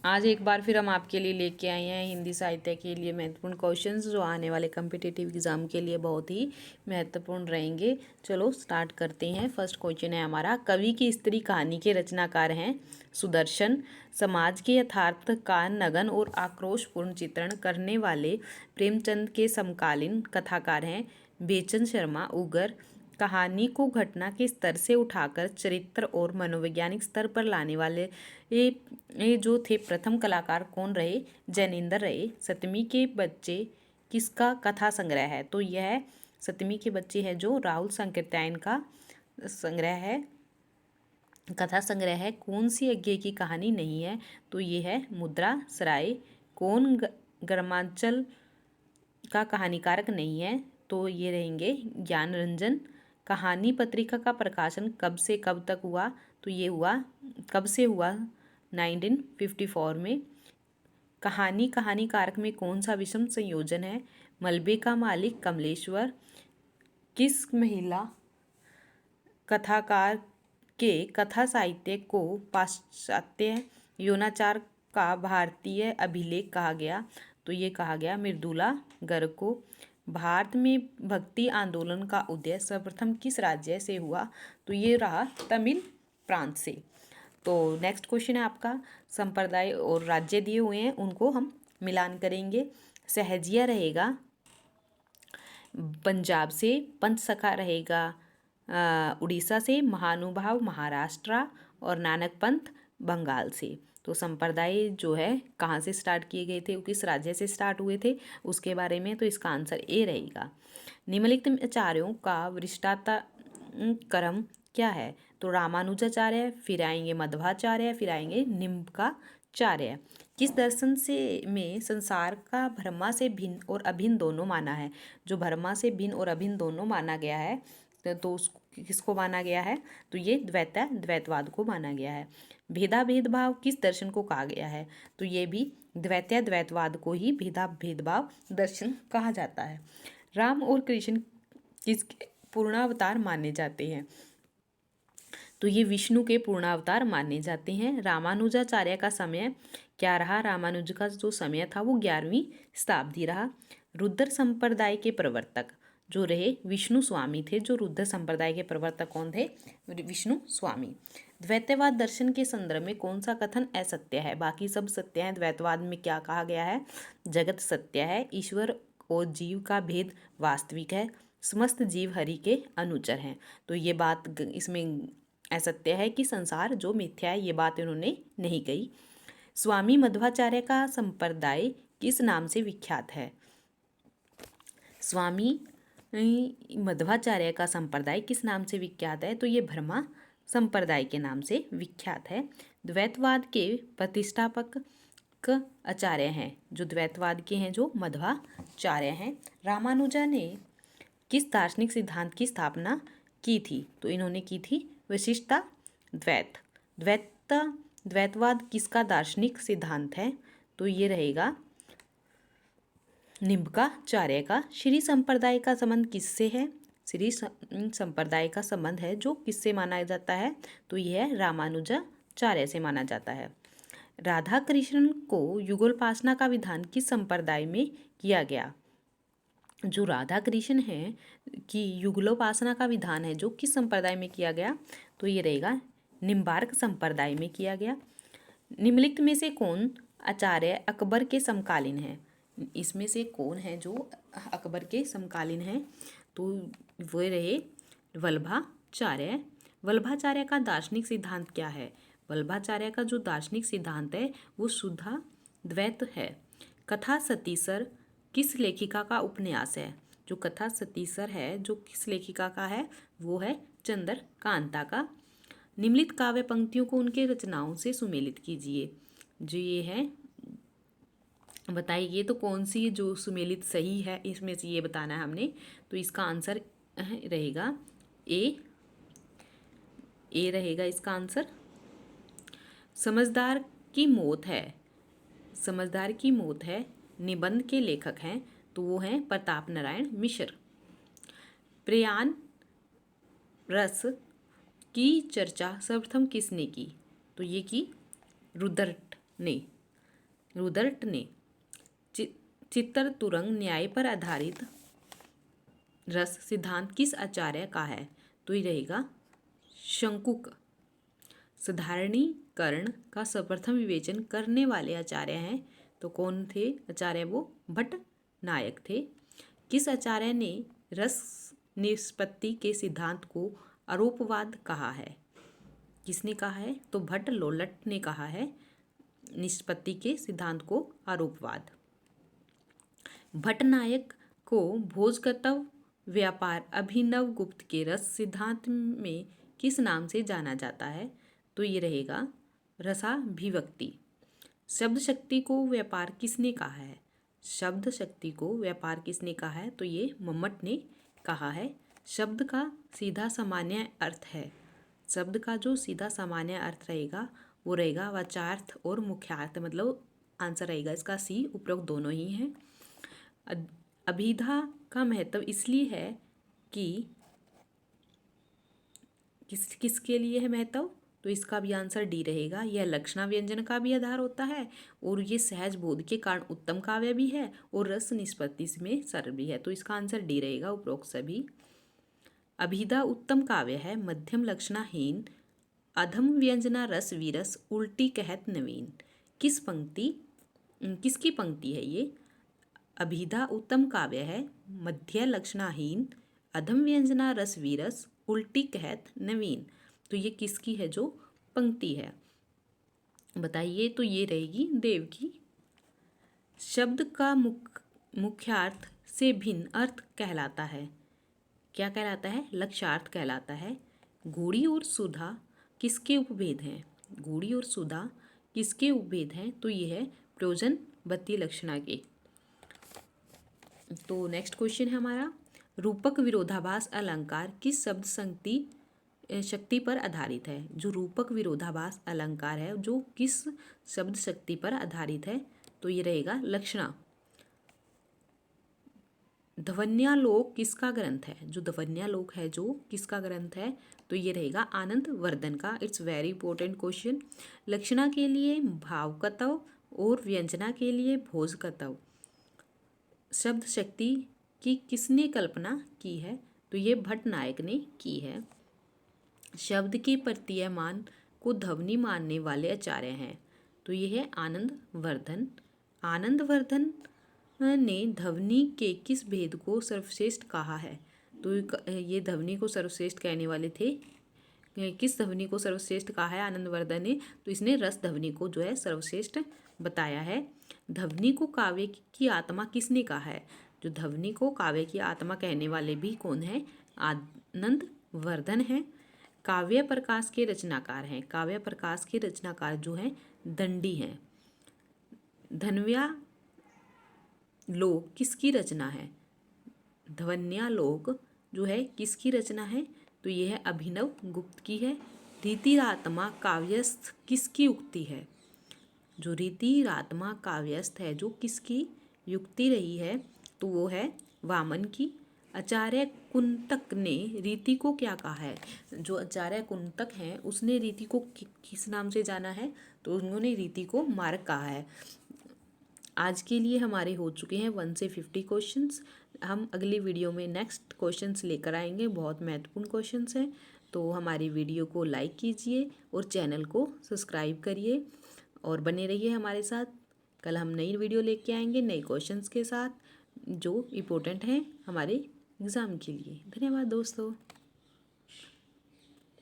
आज एक बार फिर हम आपके लिए लेके आए हैं हिंदी साहित्य के लिए महत्वपूर्ण क्वेश्चंस जो आने वाले कम्पिटिटिव एग्जाम के लिए बहुत ही महत्वपूर्ण रहेंगे। चलो स्टार्ट करते हैं। फर्स्ट क्वेश्चन है हमारा, कवि की स्त्री कहानी के रचनाकार हैं सुदर्शन। समाज के यथार्थ का नगन और आक्रोशपूर्ण चित्रण करने वाले प्रेमचंद के समकालीन कथाकार हैं बेचन शर्मा उगर। कहानी को घटना के स्तर से उठाकर चरित्र और मनोवैज्ञानिक स्तर पर लाने वाले ये जो थे प्रथम कलाकार कौन रहे? जैनेंद्र रहे। सतमी के बच्चे किसका कथा संग्रह है? तो यह सतमी के बच्चे है जो राहुल सांकृत्यायन का संग्रह है, कथा संग्रह है। कौन सी यज्ञ की कहानी नहीं है? तो ये है मुद्रा सराय। कौन ग्रामांचल का कहानीकारक नहीं है? तो ये रहेंगे ज्ञान रंजन। कहानी पत्रिका का प्रकाशन कब से कब तक हुआ? तो ये हुआ कब से हुआ? 1954 में। कहानीकारक में कौन सा विषम संयोजन है? मलबे का मालिक कमलेश्वर। किस महिला कथाकार के कथा साहित्य को पाश्चात्य यौनाचार का भारतीय अभिलेख कहा गया? तो ये कहा गया मृदुला गर्ग को। भारत में भक्ति आंदोलन का उदय सर्वप्रथम किस राज्य से हुआ? तो ये रहा तमिल प्रांत से। तो नेक्स्ट क्वेश्चन है आपका, संप्रदाय और राज्य दिए हुए हैं उनको हम मिलान करेंगे। सहजिया रहेगा पंजाब से, पंथ सखा रहेगा उड़ीसा से, महानुभाव महाराष्ट्र और नानक पंथ बंगाल से। तो संप्रदाय जो है कहाँ से स्टार्ट किए गए थे, किस राज्य से स्टार्ट हुए थे उसके बारे में, तो इसका आंसर ए रहेगा। निम्नलिखित आचार्यों का वरिष्ठता क्रम क्या है? तो रामानुजाचार्य, फिर आएंगे मध्वाचार्य, फिर आएंगे निम्बार्काचार्य। किस दर्शन से में संसार का ब्रह्मा से भिन्न और अभिन्न दोनों माना है? जो ब्रह्मा से भिन्न और अभिन्न दोनों माना गया है तो किसको माना गया है? तो ये द्वैतवाद को माना गया है। भेदाभेदभाव किस दर्शन को कहा गया है? तो ये भी द्वैतवाद को ही भेदभाव दर्शन कहा जाता है। राम और कृष्ण किसके पूर्णावतार माने जाते हैं? तो ये विष्णु के पूर्णावतार माने जाते हैं। रामानुजाचार्य का समय क्या रहा? रामानुज का जो समय था वो 11वीं शताब्दी रहा। रुद्र संप्रदाय के प्रवर्तक जो रहे विष्णु स्वामी थे। जो रुद्र संप्रदाय के प्रवर्तक कौन थे? विष्णु स्वामी। द्वैतवाद दर्शन के संदर्भ में कौन सा कथन असत्य है? बाकी सब सत्य है। द्वैतवाद में क्या कहा गया है? जगत सत्य है, ईश्वर और जीव का भेद वास्तविक है, समस्त जीव हरि के अनुचर हैं। तो ये बात इसमें असत्य है कि संसार जो मिथ्या है, ये बात इन्होंने नहीं कही। स्वामी मध्वाचार्य का संप्रदाय किस नाम से विख्यात है? स्वामी मध्वाचार्य का संप्रदाय किस नाम से विख्यात है? तो ये ब्रह्मा संप्रदाय के नाम से विख्यात है। द्वैतवाद के प्रतिष्ठापक आचार्य हैं जो द्वैतवाद के हैं जो मध्वाचार्य हैं। रामानुजा ने किस दार्शनिक सिद्धांत की स्थापना की थी? तो इन्होंने की थी विशिष्टता द्वैतवाद किसका दार्शनिक सिद्धांत है? तो ये रहेगा निम्बार्काचार्य का। श्री संप्रदाय का संबंध किससे है? श्री संप्रदाय का संबंध है जो किससे माना जाता है? तो यह रामानुजाचार्य से माना जाता है। राधा कृष्ण को युगलोपासना का विधान किस संप्रदाय में किया गया? जो राधा कृष्ण है कि युगलोपासना का विधान है जो किस संप्रदाय में किया गया? तो ये रहेगा निम्बार्क संप्रदाय में किया गया। निम्नलिखित में से कौन आचार्य अकबर के समकालीन है? इसमें से कौन है जो अकबर के समकालीन है? तो वो रहे वल्लभाचार्य। वल्लभाचार्य का दार्शनिक सिद्धांत क्या है? वल्लभाचार्य का जो दार्शनिक सिद्धांत है वो शुद्ध द्वैत है। कथा सतीसर किस लेखिका का उपन्यास है? जो कथा सतीसर है जो किस लेखिका का है? वो है चंद्रकांता का। निम्नलिखित काव्य पंक्तियों को उनके रचनाओं से सुमेलित कीजिए। जो ये है बताइए तो कौन सी जो सुमेलित सही है इसमें से ये बताना है हमने। तो इसका आंसर रहेगा ए रहेगा इसका आंसर। समझदार की मौत है, समझदार की मौत है निबंध के लेखक हैं तो वो हैं प्रताप नारायण मिश्र। प्रयाण रस की चर्चा सर्वप्रथम किसने की? तो ये की रुदर्ट ने। रुदर्ट ने चित्तर तुरंग न्याय पर आधारित रस सिद्धांत किस आचार्य का है? तो ये रहेगा शंकुक। साधारणीकरण का सर्वप्रथम विवेचन करने वाले आचार्य हैं, तो कौन थे आचार्य? वो भट्ट नायक थे। किस आचार्य ने रस निष्पत्ति के सिद्धांत को आरोपवाद कहा है? किसने कहा है? तो भट्ट लोल्लट ने कहा है निष्पत्ति के सिद्धांत को आरोपवाद। भट्टनायक को भोजकर्तव्य व्यापार अभिनव गुप्त के रस सिद्धांत में किस नाम से जाना जाता है? तो ये रहेगा रसाभिव्यक्ति। शब्द शक्ति को व्यापार किसने कहा है? शब्द शक्ति को व्यापार किसने कहा है? तो ये मम्मट ने कहा है। शब्द का सीधा सामान्य अर्थ है। शब्द का जो सीधा सामान्य अर्थ रहेगा वो रहेगा वाचार्थ और मुख्यार्थ, मतलब आंसर रहेगा इसका सी। उपरोक्त दोनों ही हैं। अभिधा का महत्व इसलिए है कि किसके लिए है महत्व? तो इसका भी आंसर डी रहेगा। यह लक्षणा व्यंजन का भी आधार होता है और ये सहज बोध के कारण उत्तम काव्य भी है और रस निष्पत्ति में सरल भी है। तो इसका आंसर डी रहेगा उपरोक्त सभी। अभिधा उत्तम काव्य है, मध्यम लक्षणाहीन, अधम व्यंजना रस वीरस, उल्टी कहत नवीन। किसकी पंक्ति है ये? अभिधा उत्तम काव्य है, मध्य लक्षणाहीन, अधम व्यंजना रस वीरस, उल्टी कहत नवीन। तो ये किसकी है जो पंक्ति है? बताइए। तो ये रहेगी देव की। शब्द का मुख्यार्थ से भिन्न अर्थ कहलाता है। क्या कहलाता है? लक्ष्यार्थ कहलाता है। घोड़ी और सुधा किसके उपभेद हैं? घोड़ी और सुधा किसके उपभेद हैं? तो ये है प्रयोजन बत्ती लक्षणा के। तो नेक्स्ट क्वेश्चन है हमारा, रूपक विरोधाभास अलंकार किस शब्द शक्ति पर आधारित है? जो रूपक विरोधाभास अलंकार है जो किस शब्द शक्ति पर आधारित है? तो ये रहेगा लक्षणा। ध्वन्यालोक किसका ग्रंथ है? जो ध्वन्यालोक है जो किसका ग्रंथ है? तो ये रहेगा आनंद वर्धन का। It's very important question. लक्षणा के लिए भावकतव और व्यंजना के लिए भोजकतव शब्द शक्ति की किसने कल्पना की है? तो ये भट्टनायक ने की है। शब्द के प्रतीयमान को ध्वनि मानने वाले आचार्य हैं, तो ये है आनंद वर्धन। आनंद वर्धन ने ध्वनि के किस भेद को सर्वश्रेष्ठ कहा है? तो ये ध्वनि को सर्वश्रेष्ठ कहने वाले थे। किस ध्वनि को सर्वश्रेष्ठ कहा है आनंद वर्धन ने? तो इसने रस ध्वनि को जो है सर्वश्रेष्ठ बताया है। ध्वनि को काव्य की आत्मा किसने कहा है? जो ध्वनि को काव्य की आत्मा कहने वाले भी कौन है? आनंद वर्धन है। काव्य प्रकाश के रचनाकार हैं। काव्य प्रकाश के रचनाकार जो हैं दंडी हैं। धन्व्या लोक किसकी रचना है? ध्वन्यालोक जो है किसकी रचना है? तो ये है अभिनव गुप्त की है। रीतिरात्मा काव्यस्थ किसकी उक्ति है? जो रीतिरात्मा काव्यस्थ है जो किसकी युक्ति रही है? तो वो है वामन की। आचार्य कुंतक ने रीति को क्या कहा है? जो आचार्य कुंतक हैं उसने रीति को किस नाम से जाना है? तो उन्होंने रीति को मार्ग कहा है। आज के लिए हमारे हो चुके हैं 1 से 50 क्वेश्चंस। हम अगली वीडियो में नेक्स्ट क्वेश्चंस लेकर आएंगे। बहुत महत्वपूर्ण क्वेश्चंस हैं, तो हमारी वीडियो को लाइक कीजिए और चैनल को सब्सक्राइब करिए और बने रहिए हमारे साथ। कल हम नई वीडियो लेके आएंगे नए क्वेश्चंस के साथ जो इम्पोर्टेंट हैं हमारे एग्ज़ाम के लिए। धन्यवाद दोस्तों।